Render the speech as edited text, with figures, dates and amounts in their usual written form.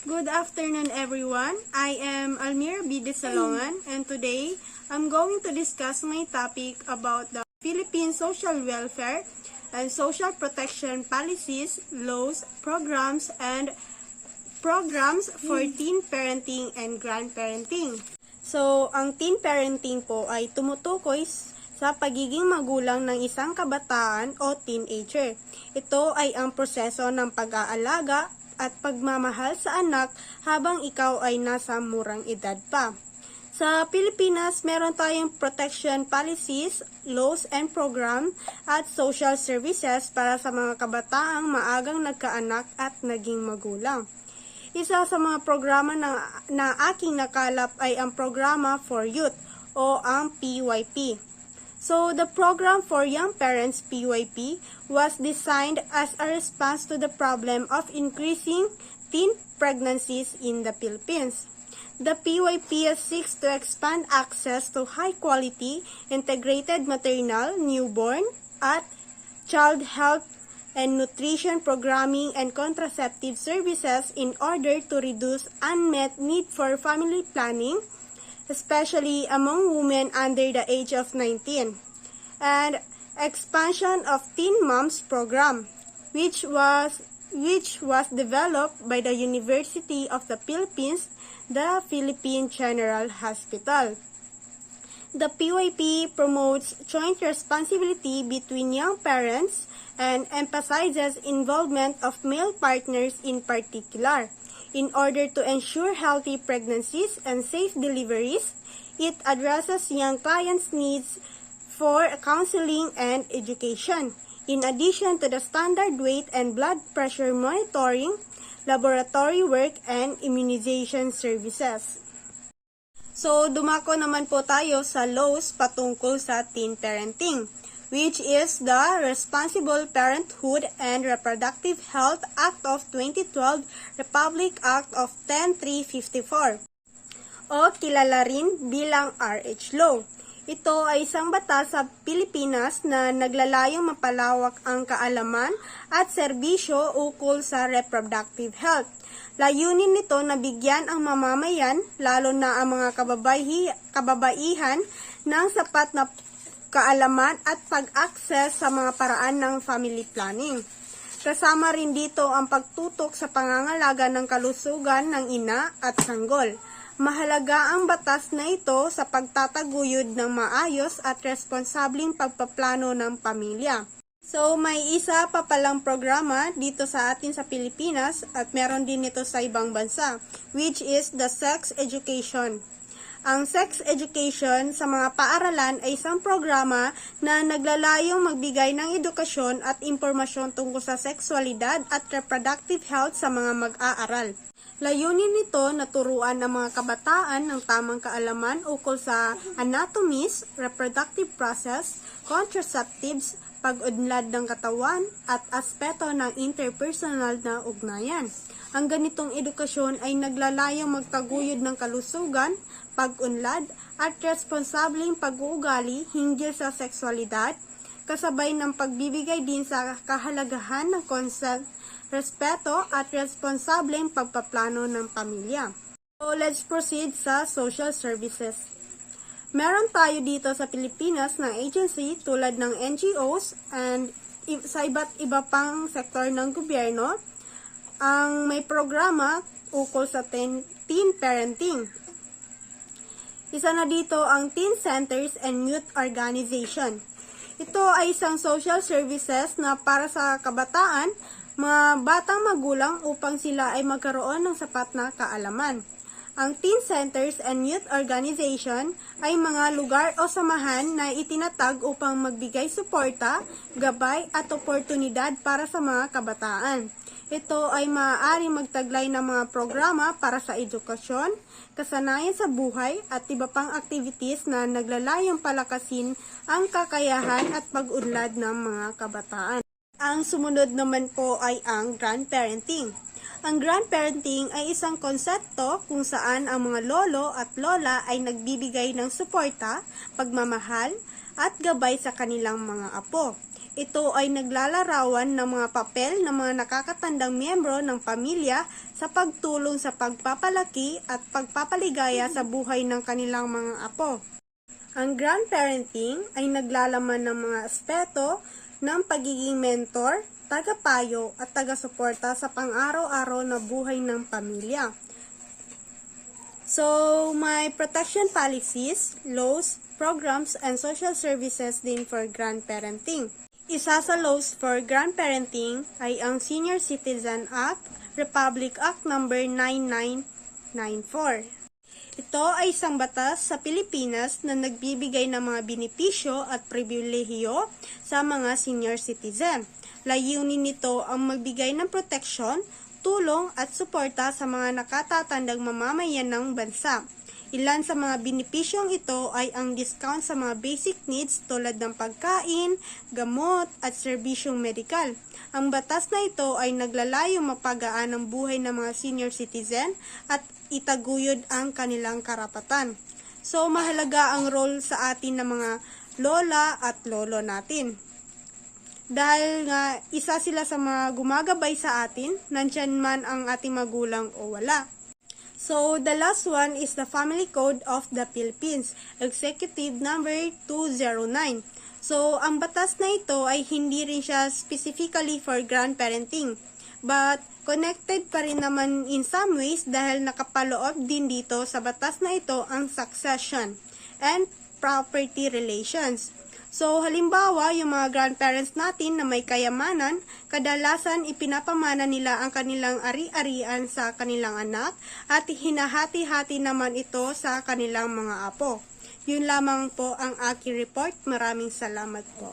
Good afternoon, everyone. I am Almir B. De Salongan, and today I'm going to discuss my topic about the Philippine social welfare and social protection policies, laws, programs for teen parenting and grandparenting. So, ang teen parenting po ay tumutukoy sa pagiging magulang ng isang kabataan o teenager. Ito ay ang proseso ng pag-aalaga at pagmamahal sa anak habang ikaw ay nasa murang edad pa. Sa Pilipinas, meron tayong protection policies, laws and program at social services para sa mga kabataang maagang nagkaanak at naging magulang. Isa sa mga programa na aking nakalap ay ang Programa for Youth o ang PYP. So, the Program for Young Parents, PYP, was designed as a response to the problem of increasing teen pregnancies in the Philippines. The PYP seeks to expand access to high-quality, integrated maternal, newborn, at child health and nutrition programming and contraceptive services in order to reduce unmet need for family planning, especially among women under the age of 19, and expansion of Teen Moms Program, which was developed by the University of the Philippines, the Philippine General Hospital. The PYP promotes joint responsibility between young parents and emphasizes involvement of male partners in particular. In order to ensure healthy pregnancies and safe deliveries, it addresses young clients' needs for counseling and education, in addition to the standard weight and blood pressure monitoring, laboratory work, and immunization services. So, dumako naman po tayo sa laws patungkol sa teen parenting, which is the Responsible Parenthood and Reproductive Health Act of 2012, Republic Act of 10354, o kilala rin bilang RH Law. Ito ay isang batas sa Pilipinas na naglalayong mapalawak ang kaalaman at serbisyo ukol sa reproductive health. Layunin nito na bigyan ang mamamayan, lalo na ang mga kababaihan, ng sapat na kaalaman at pag-access sa mga paraan ng family planning. Kasama rin dito ang pagtutok sa pangangalaga ng kalusugan ng ina at sanggol. Mahalaga ang batas na ito sa pagtataguyod ng maayos at responsableng pagpaplano ng pamilya. So, may isa pa palang programa dito sa atin sa Pilipinas at meron din ito sa ibang bansa, which is the sex education. Ang sex education sa mga paaralan ay isang programa na naglalayong magbigay ng edukasyon at impormasyon tungkol sa sexualidad at reproductive health sa mga mag-aaral. Layunin nito na turuan ang mga kabataan ng tamang kaalaman ukol sa anatomies, reproductive process, contraceptives, pag-unlad ng katawan, at aspeto ng interpersonal na ugnayan. Ang ganitong edukasyon ay naglalayong magtaguyod ng kalusugan, pag-unlad, at responsableng pag-uugali hinggil sa sexualidad, kasabay ng pagbibigay din sa kahalagahan ng consent, respeto at responsableng pagpaplano ng pamilya. So, let's proceed sa social services. Meron tayo dito sa Pilipinas ng agency tulad ng NGOs and sa iba't iba pang sektor ng gobyerno ang may programa ukol sa teen parenting. Isa na dito ang Teen Centers and Youth Organization. Ito ay isang social services na para sa kabataan, mga batang magulang upang sila ay magkaroon ng sapat na kaalaman. Ang Teen Centers and Youth Organization ay mga lugar o samahan na itinatag upang magbigay suporta, gabay at oportunidad para sa mga kabataan. Ito ay maaaring magtaglay ng mga programa para sa edukasyon, kasanayan sa buhay at iba pang activities na naglalayong palakasin ang kakayahan at pag-unlad ng mga kabataan. Ang sumunod naman po ay ang grandparenting. Ang grandparenting ay isang konsepto kung saan ang mga lolo at lola ay nagbibigay ng suporta, pagmamahal, at gabay sa kanilang mga apo. ito ay naglalarawan ng mga papel ng mga nakakatandang miyembro ng pamilya sa pagtulong sa pagpapalaki at pagpapaligaya sa buhay ng kanilang mga apo. Ang grandparenting ay naglalaman ng mga aspeto ng pagiging mentor, tagapayo at taga-suporta sa pang-araw-araw na buhay ng pamilya. So, may protection policies, laws, programs, and social services din for grandparenting. Isa sa laws for grandparenting ay ang Senior Citizen Act, Republic Act No. 9994. Ito ay isang batas sa Pilipinas na nagbibigay ng mga benepisyo at pribilehiyo sa mga senior citizen. Layunin nito ang magbigay ng proteksyon, tulong at suporta sa mga nakatatandang mamamayan ng bansa. Ilan sa mga benepisyong ito ay ang discount sa mga basic needs tulad ng pagkain, gamot at serbisyong medikal. Ang batas na ito ay naglalayong mapagaan ang buhay ng mga senior citizen at itaguyod ang kanilang karapatan. So, mahalaga ang role sa atin ng mga lola at lolo natin. Dahil nga isa sila sa mga gumagabay sa atin, nandyan man ang ating magulang o wala. So, the last one is the Family Code of the Philippines, Executive Number 209. So, ang batas na ito ay hindi rin siya specifically for grandparenting, but connected pa rin naman in some ways dahil nakapaloob din dito sa batas na ito ang succession and property relations. So, halimbawa, yung mga grandparents natin na may kayamanan, kadalasan ipinapamana nila ang kanilang ari-arian sa kanilang anak at hinahati-hati naman ito sa kanilang mga apo. Yun lamang po ang aking report. Maraming salamat po.